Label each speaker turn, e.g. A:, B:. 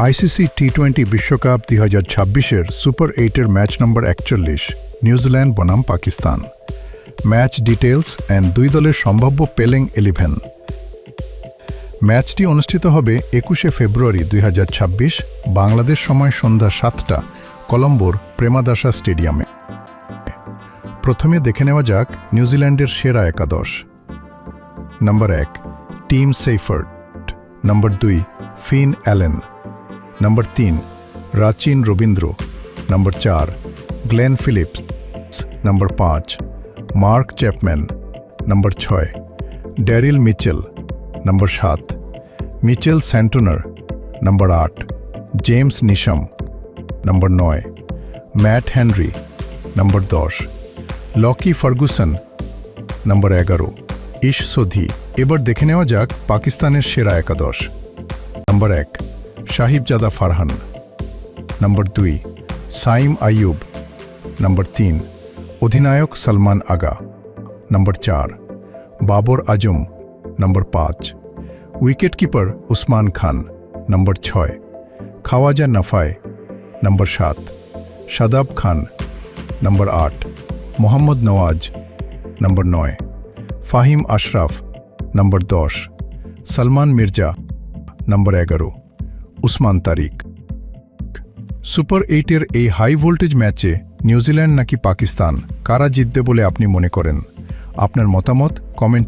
A: ICC টি-20 বিশ্বকাপ 2026-এর super 8-এর match নম্বর 41 New Zealand বনাম Pakistan. Match details and দুই দলের সম্ভাব্য প্লেইং 11। ম্যাচটি অনুষ্ঠিত হবে 21শে ফেব্রুয়ারি 2026 বাংলাদেশ সময় সন্ধ্যা 7টা কলম্বোর প্রেমাদাসা স্টেডিয়ামে। প্রথমে দেখে নেওয়া যাক নিউজিল্যান্ডের সেরা একাদশ। নম্বর 1 টিম সেইফার্ট, নম্বর 2 ফিন অ্যালেন, নম্বর 3 রাচিন রবীন্দ্র, নম্বর 4 গ্লেন ফিলিপস, নম্বর 5 মার্ক চ্যাপম্যান, নম্বর 6 ড্যারিল মিচেল, নম্বর 7 মিচেল স্যান্টনার, নম্বর 8 জেমস নিশাম, নম্বর 9 ম্যাট হেনরি, নম্বর 10 লকি ফার্গুসন, নম্বর 11 ইশ সোধি। এবার দেখে নেওয়া যাক পাকিস্তানের সেরা একাদশ। নম্বর 1 সাহিবজাদা ফারহান, নম্বর 2 সাইম আইয়ুব, নম্বর 3 অধিনায়ক সলমান আগা, নম্বর 4 বাবর আজম, নম্বর 5 উইকেটকিপার উসমান খান, নম্বর 6 খাওয়াজা নাফায়, নম্বর 7 শাদাব খান, নম্বর 8 মোহাম্মদ নওয়াজ, নম্বর 9 ফাহিম আশরাফ, নম্বর 10 সলমান মির্জা, নম্বর 11 উসমান তারিক। সুপার 8-এর এই হাই ভোল্টেজ ম্যাচে নিউজিল্যান্ড নাকি পাকিস্তান কারা জিতবে বলে আপনি মনে করেন? আপনার মতামত কমেন্ট